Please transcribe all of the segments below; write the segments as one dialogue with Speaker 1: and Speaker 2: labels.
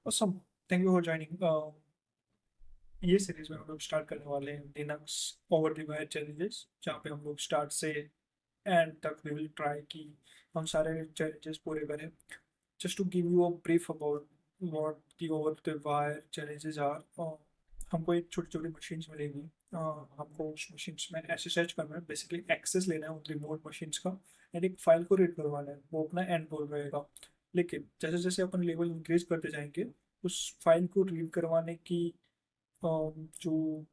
Speaker 1: Awesome. Thank you for joining. ये series में हम लोग स्टार्ट करने वाले हैं Linux over the wire challenges, जहाँ पे हम लोग स्टार्ट से एंड तक वी विल ट्राई कि हम सारे चैलेंजेस पूरे करें. Just to give you a brief about what the over the wire challenges are. हमको एक छोटी छोटी मशीन्स मिलेंगी. हमको उस मशीन्स में एसएसएच करना है, बेसिकली एक्सेस लेना है उन रिमोट मशीन्स का, एंड एक फाइल को रीड करवाना है. वो अपना एंड गोल रहेगा. लेकिन जैसे जैसे अपन लेवल इंक्रीज करते जाएंगे, उस फाइल को रीड करवाने की जो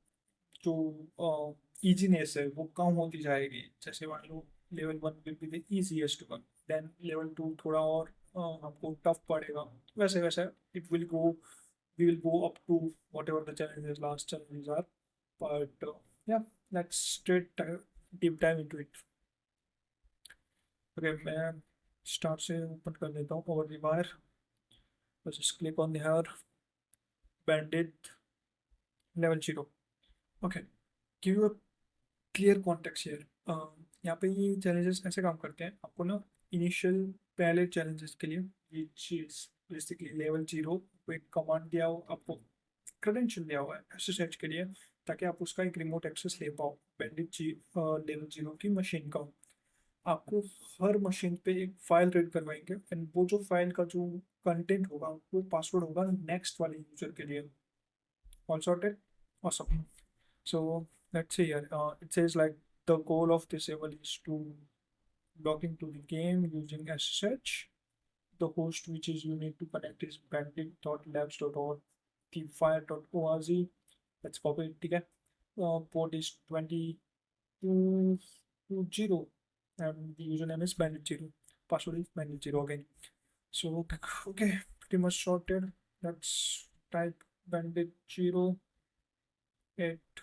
Speaker 1: जो इजीनेस है वो कम होती जाएगी. जैसे मान लो level one will be the easiest one, then level two थोड़ा और हमको टफ पड़ेगा. वैसे वैसे it will go, we will go up to whatever the challenges last challenges are. But yeah, let's straight deep dive into it. Okay, मैं start से open कर लेता हूँ over the wire. Just click on the here, bandit level 0. Okay, give you clear context here. यहाँ पे ये challenges ऐसे काम करते हैं. आपको ना इनिशियल पहले चैलेंजेस के लिए ये चीज, बेसिकली लेवल 0 को एक कमांड दिया हो, आपको क्रेडेंशियल दिया हुआ है एसएसएच के लिए, ताकि आप उसका एक रिमोट एक्सेस ले पाओ बैंडिट जी लेवल 0 की मशीन का. आपको हर मशीन पे एक फाइल रीड करवाएंगे, एंड वो जो फाइल का जो कंटेंट होगा वो पासवर्ड होगा नेक्स्ट वाले यूजर के लिए. All sorted. Awesome. So let's see here. It says like the goal of this level is to log into the game using SSH. The host which is you need to connect is bandit.labs.org. Let's copy it. ठीक है. Port is 2220 and the username is bandit0. Password is bandit0 again. So okay, pretty much sorted. Let's type bandit0 at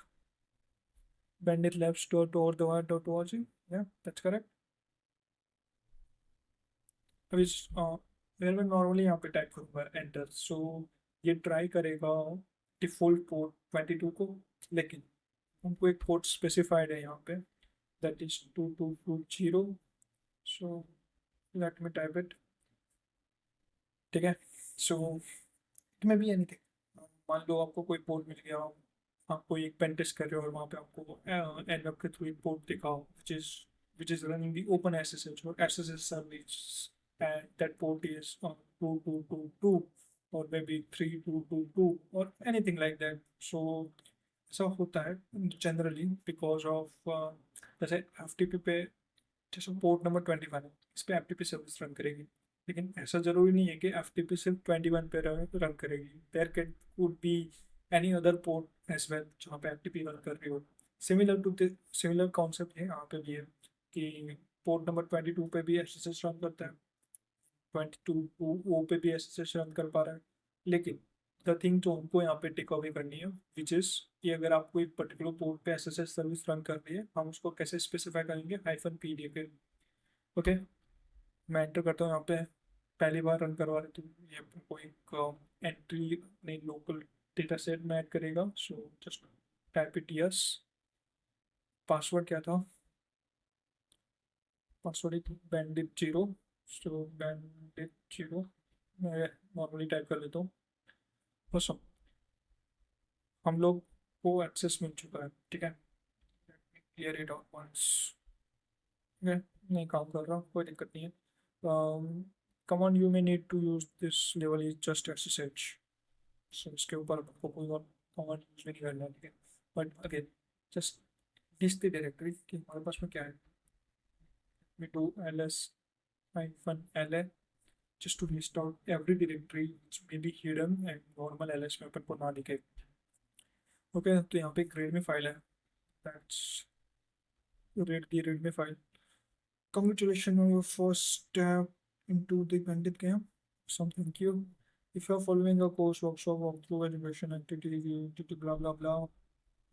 Speaker 1: banditlabs.org. Yeah, that's correct. अभी मैं normally यहाँ पे type करूँगा enter. सो ये try करेगा default port 22 को, लेकिन हमको एक पोर्ट स्पेसिफाइड है यहाँ पे, that is 2220. So let me type it. ठीक है. So it may be anything. मान लो आपको कोई पोर्ट मिल गया, आप कोई एक पेन टेस्ट कर रहे हो और वहाँ पे आपको nrub के थ्रू एक पोर्ट दिखा हो which is running the open SSH or SSH service, and that port is 2222 or maybe 3222 or anything like that. So ऐसा होता है जनरली बिकॉज ऑफ जैसे एफ टी पी पे, जैसे पोर्ट नंबर 21 है, इस पे F T P service run करेगी. लेकिन ऐसा जरूरी नहीं है कि एफ टी पी सिर्फ 21 पे रन करेगी. There can could be any other port as well जहाँ पे एफ टी पी रन कर रही हो. सिमिलर कॉन्सेप्ट है यहाँ पे भी है कि पोर्ट नंबर 22 पे भी एस एस एस रन करता है, 22 ओ पे भी एस एस एस रन कर पा रहा है. लेकिन द थिंग जो हमको यहाँ पे टेक अवे करनी है, विच इज कि अगर आपको एक पर्टिकुलर पोर्ट पे S S S service run कर रही है, हम उसको कैसे स्पेसिफाई करेंगे, हाइफन पी डी के. ओके, मैं एंटर करता हूँ यहाँ पे. पहली बार रन करवा रहे तो ये कोई एंट्री नहीं, लोकल डेटा सेट में ऐड करेगा. So just type it yes. Password क्या था? Password bandit0. सो bandit0 मैं नॉर्मली टाइप कर लेता हूँ. बस हम लोग को एक्सेस मिल चुका है. ठीक है, क्लियर इट आउट वंस. नहीं काम कर रहा, कोई दिक्कत नहीं है. Command you may need to use this level is just SSH. So इसके ऊपर आपको कोई और कमांड यूज नहीं करना है. ठीक है. But again, just list the directory कि हमारे पास में क्या है. we do ls hyphen la just to list out every directory which may be hidden and normal ls में अपन को ना दिखे. ओके, तो यहाँ पे एक readme फाइल है. That's readme file. Congratulations on your first step into the bandit game. Something cute. If you're following a course, workshop, walkthrough, education, activity, blah blah blah.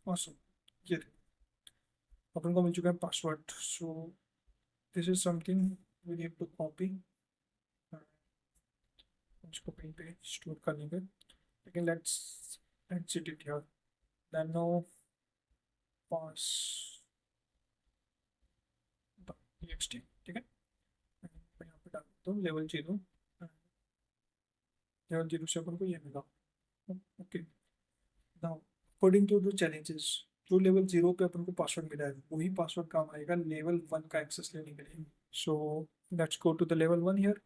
Speaker 1: Awesome. ये अपन को मिल चुका है password. So this is something we need to copy. इसको कहीं पे store कर लेंगे. लेकिन let's it here. nano pass txt. ठीक है, मैं यहाँ पे डाल देता हूँ लेवल 0. लेवल 0 से अपन को ये मिला। Okay, now according to the challenges, जो लेवल 0 पे अपन को पासवर्ड मिला है वही पासवर्ड काम आएगा लेवल 1 का एक्सेस लेने के लिए। So let's go to the level 1 here.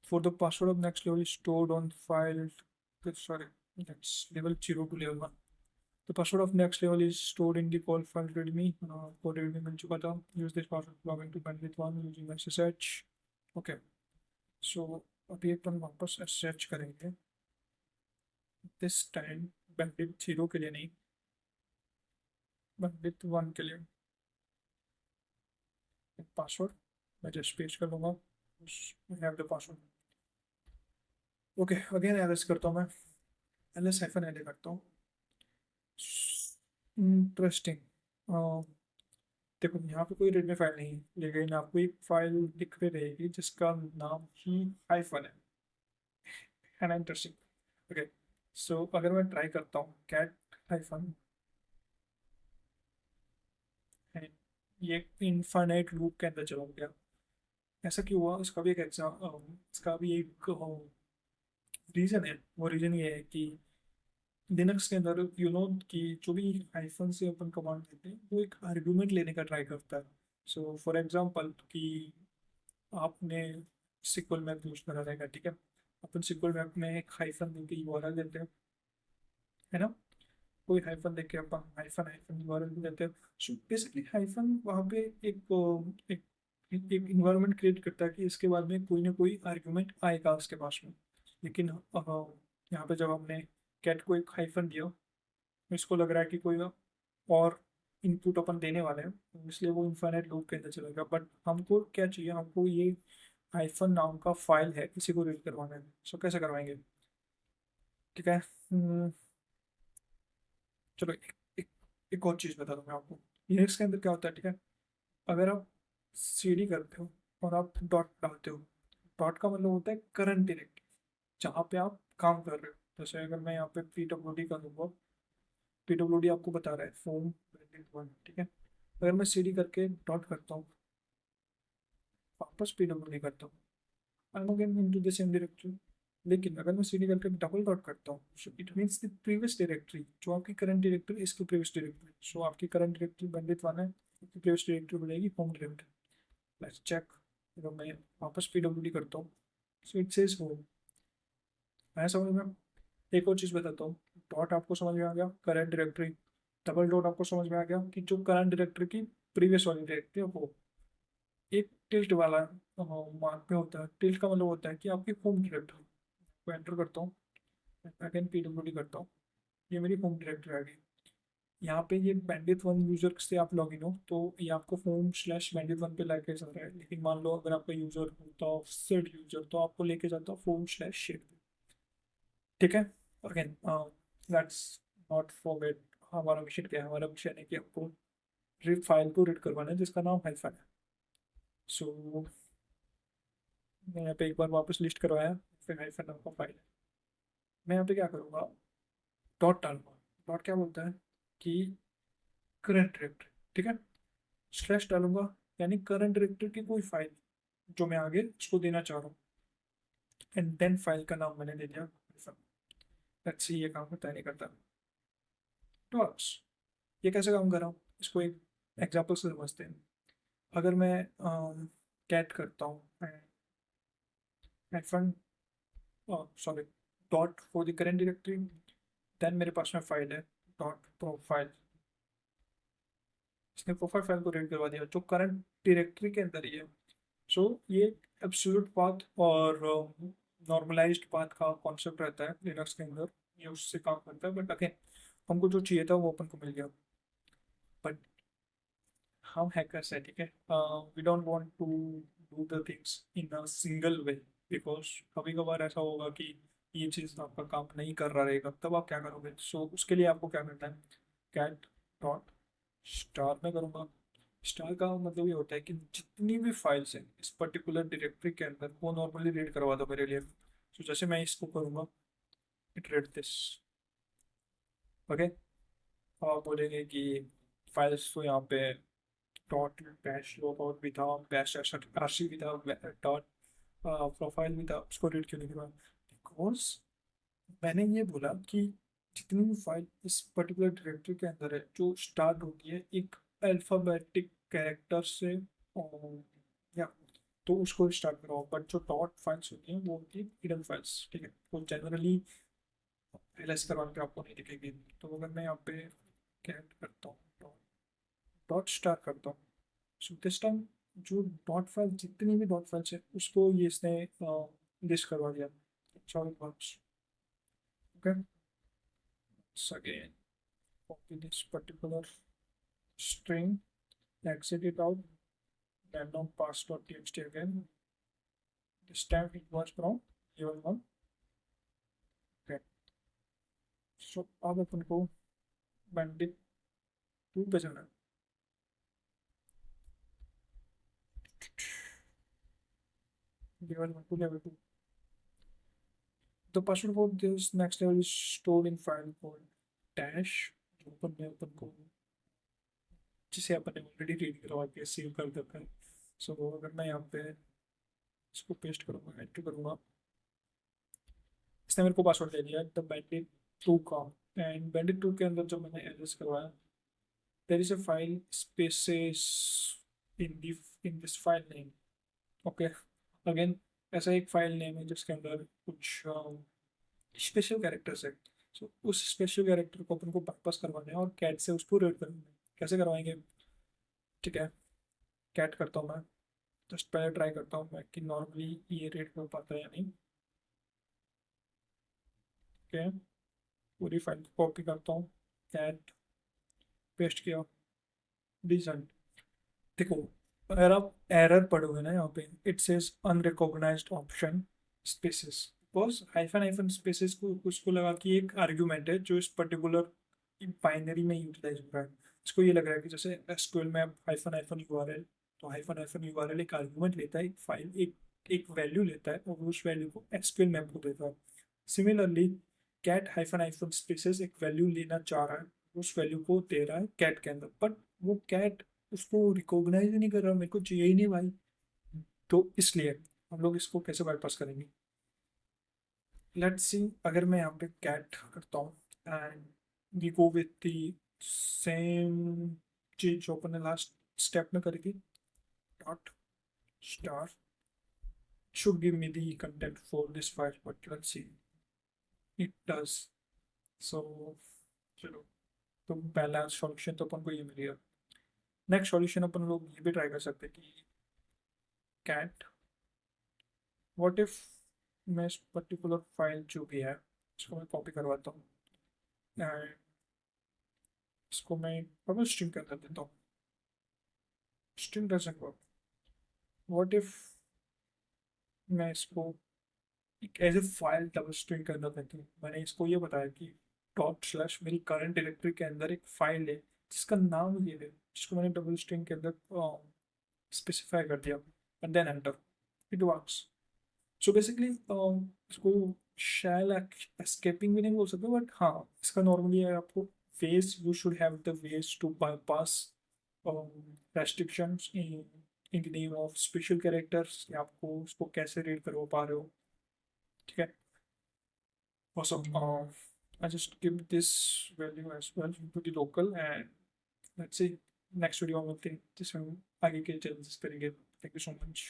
Speaker 1: For the password of next level is stored on file. Sorry, that's level 0 to level 1. The password of next level is stored in the call file readme. Code readme मिल चुका था. Use this password to log into bandwidth 1 using SSH. Okay. So अभी अपन वापस SSH करेंगे. This time bandwidth 0 के लिए नहीं, bandwidth 1 के लिए. पासवर्ड मैं जस्ट पेस्ट कर लूँगा. We have the password. Okay, again LS करता हूँ मैं. एलएस हाइफन एल करता हूँ. इंटरेस्टिंग. देखो यहाँ पे कोई रेडमी फाइल नहीं है, लेकिन आपको एक फाइल दिख रही रहेगी जिसका नाम ही हाइफन है ना. इंटरेस्टिंग. ओके, सो अगर मैं ट्राई करता हूँ कैट हाइफन, ये इनफाइनाइट लूप के अंदर चला गया. ऐसा क्यों हुआ? इसका भी एक इसका भी एक रीज़न है. वो रीज़न ये है कि लिनक्स के अंदर कि जो भी हाइफन से अपन कमांड देते हैं वो एक आर्गुमेंट लेने का ट्राई करता है. सो फॉर एग्जांपल कि आपने सिक्वल मैप यूज करा रहेगा, ठीक है. अपन सिक्वल मैप में एक हाइफन दे के यूआरएल देते हैं, है ना. कोई हाइफन दे के अपन हाइफन हाइफन यूआरएल देते हैं. सो बेसिकली हाइफन वहाँ पे एक एक इन्वायरमेंट क्रिएट करता है कि इसके बाद में कोई ना कोई आर्गुमेंट आएगा उसके पास में. लेकिन यहाँ पे जब हमने कैट को एक हाइफन दिया, इसको लग रहा है कि कोई और इनपुट अपन देने वाले हैं, इसलिए वो इनफाइनाइट लूप के अंदर चलेगा. बट हमको क्या चाहिए? हमको ये हाइफन नाम का फाइल है, किसी को रीड करवाना है. सो कैसे करवाएंगे? ठीक है. चलो एक और चीज़ बता दूँ मैं आपको. लिनक्स के अंदर क्या होता है, ठीक है. अगर आप सीडी करते हो और आप डॉट डालते हो, डॉट का मतलब होता है करंट डायरेक्टरी, जहाँ पे आप काम कर रहे हो. जैसे अगर मैं यहाँ पे PWD का दूंगा, PWD आपको बता रहा है फॉर्म 1, ठीक है. अगर मैं सीडी करके डॉट करता हूँ, वापस PWD करता हूँ, I am again into the same directory. लेकिन अगर मैं सीडी करके डबल डॉट करता हूँ, so it means the previous directory, जो आपकी करंट डायरेक्टरी इसकी प्रीवियस डायरेक्टरी. सो आपकी करंट डायरेक्टरी बैंडविड्थ 1 है, आपकी प्रीवियस डायरेक्टरी बनेगी होम डायरेक्टरी. Let's check. अगर मैं वापस PWD करता हूँ, सो इट सेज होम. मैं समझ में. एक और चीज़ बताता हूँ. डॉट आपको समझ में आ गया, करंट डायरेक्टरी. डबल डॉट आपको समझ में आ गया कि जो करंट डायरेक्टरी की प्रीवियस वाली डायरेक्टरी है वो. एक टिल्ट वाला मार्क में होता है. टिल्ट का मतलब होता है कि आपकी होम डायरेक्टरी को एंटर करता हूँ, अगेन PWD करता हूँ, ये मेरी होम डायरेक्टरी आ गई. यहाँ पे ये बैंडविड्थ 1 यूजर से आप लॉग इन हो तो ये आपको होम/बैंडविड्थ 1 पे लेके चल रहा है. लेकिन मान लो अगर आपका यूजर होता सेड यूजर, तो आपको लेके जाता होम/शेड पे. ठीक है. अगेन लेट्स नॉट फॉरगेट हमारा मिशन क्या है. हमारा मिशन है कि आपको रिप फाइल को रीड करवाना है जिसका नाम हाइफन है. सो मैं यहाँ पे एक बार वापस लिस्ट करवाया, फिर हाइफन नाम का फाइल है. मैं यहाँ पे क्या करूँगा? डॉट डालूंगा. डॉट क्या बोलता है कि करंट डायरेक्टरी, ठीक है. स्लैश डालूंगा, यानी करंट डायरेक्टरी की कोई फाइल जो मैं आगे उसको देना चाह रहा हूँ. एंड देन फाइल का नाम मैंने दे दिया हाइफन. लेट्स सी ये काम करता है नहीं करता. डॉट्स ये कैसे काम कर रहा हूँ, इसको एक एग्जाम्पल से समझते हैं. अगर मैं कैट करता हूँ hyphen, sorry, dot for the current directory, then मेरे पास में फाइल है डॉट प्रोफाइल. इसने प्रोफाइल फाइल को रीड करवा दिया जो करंट डायरेक्टरी के अंदर ही है. सो ये एब्सोल्यूट पाथ और नॉर्मलाइज्ड पाथ का कॉन्सेप्ट रहता है लिनक्स के अंदर, ये उससे काम करता है. बट अगेन हमको जो चाहिए था वो अपन को मिल गया. बट हम हैकर्स है, ठीक है. We don't want to do the things in a single way, because कभी कभार ऐसा होगा कि ये चीज़ आपका काम नहीं कर रहा रहेगा, तब आप क्या करोगे? सो उसके लिए आपको क्या करना है? कैट डॉट स्टार में करूँगा. स्टार का मतलब ये होता है कि जितनी भी फाइल्स हैं इस पर्टिकुलर डायरेक्टरी के अंदर वो नॉर्मली रीड करवा दो मेरे लिए. तो जैसे मैं इसको करूँगा, इट रीड दिस. ओके. अब आप बोलेंगे कि फाइल्स तो यहाँ पे डॉट बैश लोग भी था, बैश RC भी था, डॉट प्रोफाइल में था उसको रीड क्यों नहीं करवाया? बिकॉज मैंने ये बोला कि जितनी भी फाइल इस पर्टिकुलर डायरेक्टरी के अंदर है जो स्टार्ट होती है एक अल्फ़ाबेटिक कैरेक्टर से, और या तो उसको स्टार्ट कराओ, बट जो डॉट फाइल्स होती हैं वो होती है हिडन फाइल्स, ठीक है, वो जनरली एलएस करवाने पे आपको नहीं दिखेगी। तो अगर मैं यहाँ पे कैट करता हूँ, डॉट स्टार करता हूँ, सो दिस टाइम जो डॉट फाइल, जितनी भी डॉट फाइल्स है उसको ये इसने लिस्ट करवा दिया। Sorry words, okay, so again copy this particular string, exit it out, then now pass.txt again, this time it was from level 1, okay, so अब अपन को bandit 2 पे जाना है। level 1 to level 2, the password for this next level is stored in file called dash, जो अपन ने अपन को, जिसे अपन ने ऑलरेडी रीड करवा के सेव कर रखा है। सो अगर मैं यहाँ पे इसको पेस्ट करूँगा, एंटर करूँगा, इसने मेरे को पासवर्ड दे दिया द बैंडिट 2 का। एंड बैंडिट 2 के अंदर जो मैंने एड्रेस करवाया, there is a file spaces in the in this file name, okay, again ऐसा एक फाइल नेम है जिसके अंदर कुछ स्पेशल कैरेक्टर्स है। सो उस स्पेशल कैरेक्टर को अपन को बाईपास करवाना है और कैट से उसको रीड करना है। कैसे करवाएंगे? ठीक है, कैट करता हूँ मैं, जस्ट पहले ट्राई करता हूँ मैं कि नॉर्मली ये रीड हो पाता है या नहीं। ओके, पूरी फाइल को कॉपी करता हूँ, कैट पेस्ट किया, रीजन, देखो अगर आप एरर पढ़ोगे ना यहाँ पे it says unrecognised option spaces, because hyphen hyphen spaces को उसको लगा कि एक आर्ग्यूमेंट है जो इस पर्टिकुलर बाइनरी में यूटिलाइज हो रहा है। इसको ये लग रहा है कि जैसे एसक्यूएल में हाइफन हाइफन यूआरएल, तो हाइफन हाइफन यूआरएल एक आर्ग्यूमेंट लेता है, एक फाइल एक एक वैल्यू लेता है और उस वैल्यू को एसक्यूएल मैप को देता है। Similarly cat hyphen hyphen spaces एक वैल्यू लेना चाह रहा है, उस वैल्यू को दे रहा है कैट के अंदर, बट वो कैट उसको रिकॉग्नाइज ही नहीं कर रहा, मेरे को चाहिए ही नहीं भाई। तो इसलिए हम लोग इसको कैसे बाईपास करेंगे? लेट्स सी, अगर मैं यहाँ पे कैट करता हूँ and we go with the same चीज जो अपन ने लास्ट स्टेप में करी थी, dot star should give me the content for this file, but let's see, it does। so चलो, तो पहला सॉल्यूशन तो अपन को ये मिल गया। नेक्स्ट सॉल्यूशन अपन लोग ये भी ट्राई कर सकते हैं कि कैट व्हाट इफ मैं इस पर्टिकुलर फाइल जो भी है इसको मैं कॉपी करवाता हूँ एंड इसको मैं डबल स्ट्रिंग के अंदर देता हूँ, string doesn't work. What if मैं इसको एक as a file double string के अंदर देता हूँ? मैंने इसको ये बताया कि डॉट स्लैश मेरी करंट डायरेक्टरी के अंदर एक फाइल है जिसका नाम ये है, जिसको मैंने डबल स्ट्रिंग के अंदर स्पेसिफाई कर दिया and then enter, it works. So basically इसको शैल एस्केपिंग भी नहीं बोल सकते, बट हाँ इसका नॉर्मली है आपको ways, you should have the ways to bypass restrictions in the name of special characters, कि आपको उसको कैसे रीड करवा पा रहे हो, ठीक है। Also, I just give this value as well to the local, and let's see next video में this one आगे के challenges करेंगे। Thank you so much.